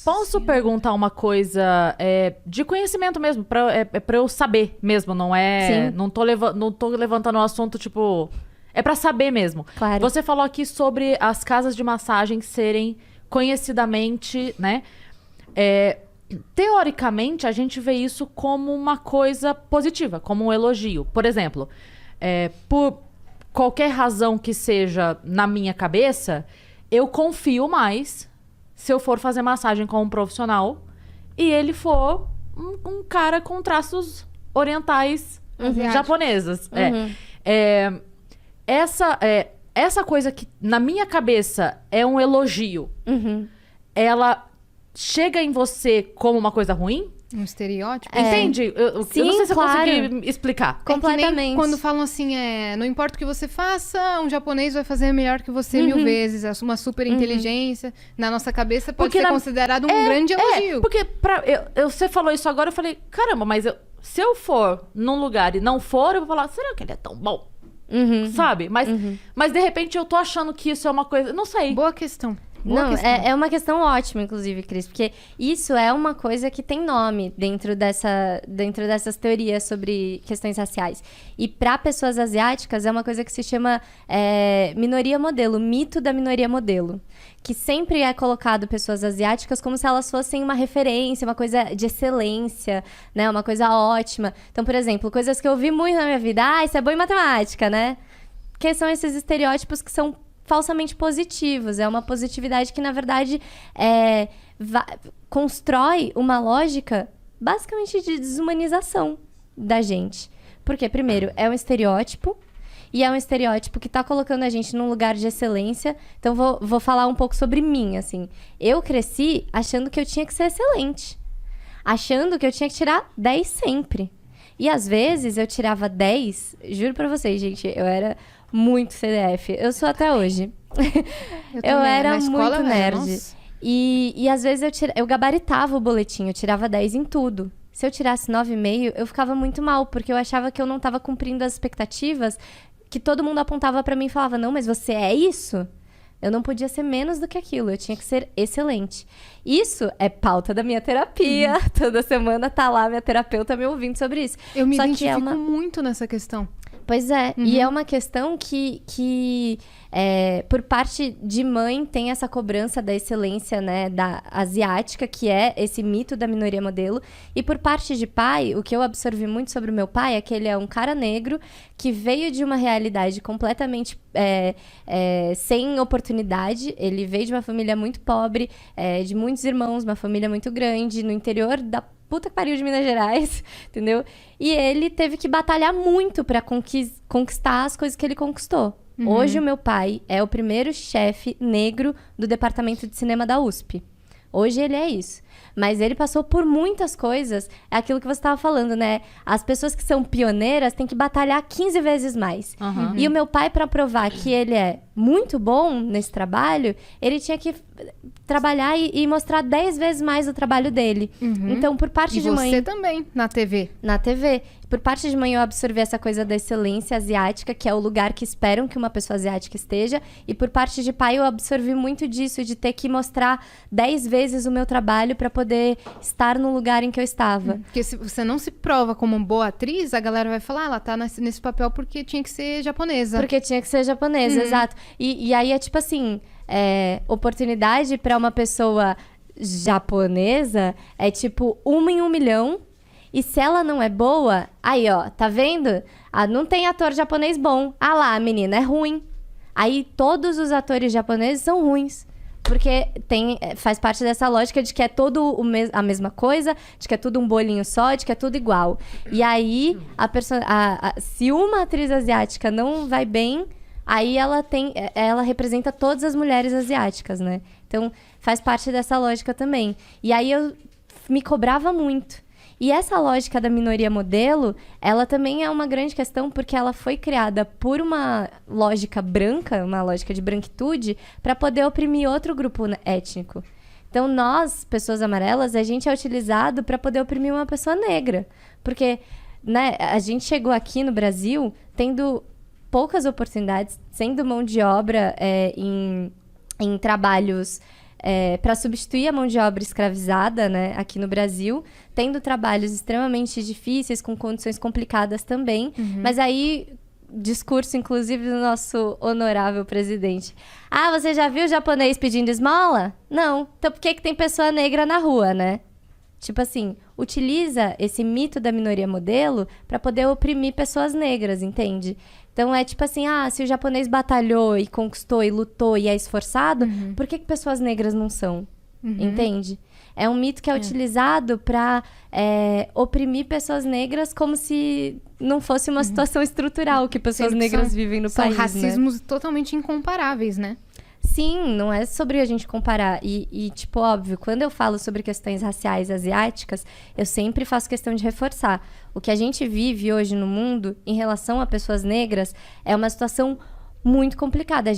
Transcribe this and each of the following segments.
Posso perguntar uma coisa de conhecimento mesmo, pra eu saber mesmo, não é... Sim. Não tô levantando um assunto, tipo... É pra saber mesmo. Claro. Você falou aqui sobre as casas de massagem serem conhecidamente, né? Teoricamente, a gente vê isso como uma coisa positiva, como um elogio. Por exemplo, por qualquer razão que seja na minha cabeça, eu confio mais se eu for fazer massagem com um profissional e ele for um cara com traços orientais japoneses. Essa coisa que na minha cabeça é um elogio, ela chega em você como uma coisa ruim? Um estereótipo? Entende? Eu Sim, não sei se claro. eu consegui explicar. Completamente. Que nem quando falam assim, não importa o que você faça, um japonês vai fazer melhor que você 1000 vezes. É uma super inteligência. Na nossa cabeça pode ser considerado um grande elogio. Porque você falou isso agora, eu falei, caramba, mas se eu for num lugar e não for, eu vou falar, será que ele é tão bom? Sabe? Mas de repente eu tô achando que isso é uma coisa... Não sei. Boa questão. Não, é uma questão ótima, inclusive, Cris, porque isso é uma coisa que tem nome dentro dessas teorias sobre questões raciais. E para pessoas asiáticas é uma coisa que se chama minoria modelo, mito da minoria modelo. Que sempre é colocado pessoas asiáticas como se elas fossem uma referência, uma coisa de excelência, né? Uma coisa ótima. Então, por exemplo, coisas que eu vi muito na minha vida. Isso é bom em matemática, né? Que são esses estereótipos que são falsamente positivos. É uma positividade que, na verdade, constrói uma lógica basicamente de desumanização da gente. Porque, primeiro, é um estereótipo. E é um estereótipo que tá colocando a gente num lugar de excelência. Então, vou falar um pouco sobre mim, assim. Eu cresci achando que eu tinha que ser excelente. Achando que eu tinha que tirar 10 sempre. E, às vezes, eu tirava 10. Juro pra vocês, gente, eu era muito CDF. Eu sou até hoje. Eu era muito nerd. E, às vezes, eu gabaritava o boletim. Eu tirava 10 em tudo. Se eu tirasse 9,5, eu ficava muito mal. Porque eu achava que eu não tava cumprindo as expectativas que todo mundo apontava pra mim e falava, não, mas você é isso? Eu não podia ser menos do que aquilo, eu tinha que ser excelente. Isso é pauta da minha terapia. Toda semana tá lá minha terapeuta me ouvindo sobre isso. Eu me identifico muito nessa questão. Pois é, e é uma questão que por parte de mãe tem essa cobrança da excelência, né, da asiática, que é esse mito da minoria modelo. E por parte de pai, o que eu absorvi muito sobre o meu pai é que ele é um cara negro que veio de uma realidade completamente sem oportunidade. Ele veio de uma família muito pobre, de muitos irmãos, uma família muito grande, no interior da puta que pariu de Minas Gerais, entendeu? E ele teve que batalhar muito pra conquistar as coisas que ele conquistou. Hoje o meu pai é o primeiro chefe negro do departamento de cinema da USP. Hoje ele é isso. Mas ele passou por muitas coisas. É aquilo que você estava falando, né? As pessoas que são pioneiras têm que batalhar 15 vezes mais. E o meu pai, para provar que ele é muito bom nesse trabalho, ele tinha que trabalhar e mostrar 10 vezes mais o trabalho dele. Então, por parte de mãe... E você também, na TV. Na TV. Por parte de mãe, eu absorvi essa coisa da excelência asiática, que é o lugar que esperam que uma pessoa asiática esteja. E por parte de pai, eu absorvi muito disso, de ter que mostrar 10 vezes o meu trabalho para poder estar no lugar em que eu estava. Porque se você não se prova como uma boa atriz, a galera vai falar, ela tá nesse papel porque tinha que ser japonesa. Porque tinha que ser japonesa, exato. E aí é tipo assim, oportunidade para uma pessoa japonesa é tipo 1 em 1 milhão. E se ela não é boa, aí ó, tá vendo? Não tem ator japonês bom. Ah lá, a menina é ruim. Aí todos os atores japoneses são ruins. Porque faz parte dessa lógica de que é todo a mesma coisa, de que é tudo um bolinho só, de que é tudo igual. E aí, se uma atriz asiática não vai bem, aí ela representa todas as mulheres asiáticas, né? Então, faz parte dessa lógica também. E aí eu me cobrava muito. E essa lógica da minoria modelo, ela também é uma grande questão porque ela foi criada por uma lógica branca, uma lógica de branquitude, para poder oprimir outro grupo étnico. Então, nós, pessoas amarelas, a gente é utilizado para poder oprimir uma pessoa negra. Porque, né, a gente chegou aqui no Brasil tendo poucas oportunidades, sendo mão de obra em trabalhos para substituir a mão de obra escravizada, né, aqui no Brasil, tendo trabalhos extremamente difíceis, com condições complicadas também. Mas aí, discurso, inclusive, do nosso honorável presidente. Ah, você já viu o japonês pedindo esmola? Não. Então por que tem pessoa negra na rua, né? Tipo assim, utiliza esse mito da minoria modelo para poder oprimir pessoas negras, entende? Então é tipo assim, se o japonês batalhou e conquistou e lutou e é esforçado, por que pessoas negras não são? Entende? É um mito que é utilizado para oprimir pessoas negras como se não fosse uma situação estrutural que pessoas negras vivem no país, São racismos totalmente incomparáveis, né? Sim, não é sobre a gente comparar. E, tipo, óbvio, quando eu falo sobre questões raciais asiáticas, eu sempre faço questão de reforçar. O que a gente vive hoje no mundo, em relação a pessoas negras, é uma situação muito complicada.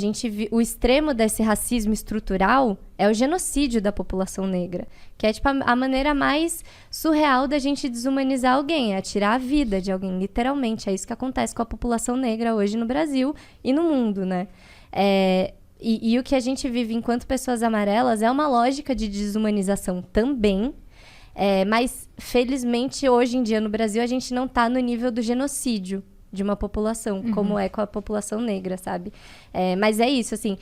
O extremo desse racismo estrutural é o genocídio da população negra, que é, tipo, a maneira mais surreal da gente desumanizar alguém, é tirar a vida de alguém, literalmente. É isso que acontece com a população negra hoje no Brasil e no mundo, né? E o que a gente vive enquanto pessoas amarelas é uma lógica de desumanização também, mas felizmente hoje em dia no Brasil a gente não está no nível do genocídio de uma população, como é com a população negra, sabe? Mas é isso, assim,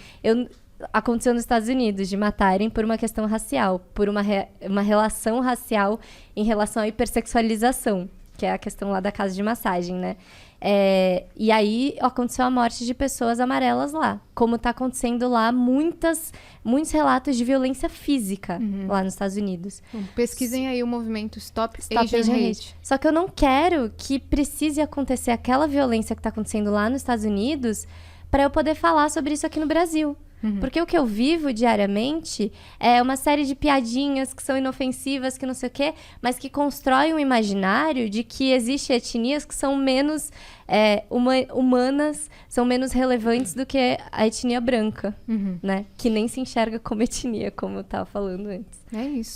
aconteceu nos Estados Unidos de matarem por uma questão racial, por uma relação racial em relação à hipersexualização, que é a questão lá da casa de massagem, né? E aí aconteceu a morte de pessoas amarelas lá. Como tá acontecendo lá muitos relatos de violência física lá nos Estados Unidos. Pesquisem aí o movimento Stop Asian Hate. Só que eu não quero que precise acontecer aquela violência que tá acontecendo lá nos Estados Unidos para eu poder falar sobre isso aqui no Brasil. Porque o que eu vivo diariamente é uma série de piadinhas que são inofensivas, que não sei o quê, mas que constroem um imaginário de que existem etnias que são menos humanas, são menos relevantes do que a etnia branca, né? Que nem se enxerga como etnia, como eu tava falando antes. É isso.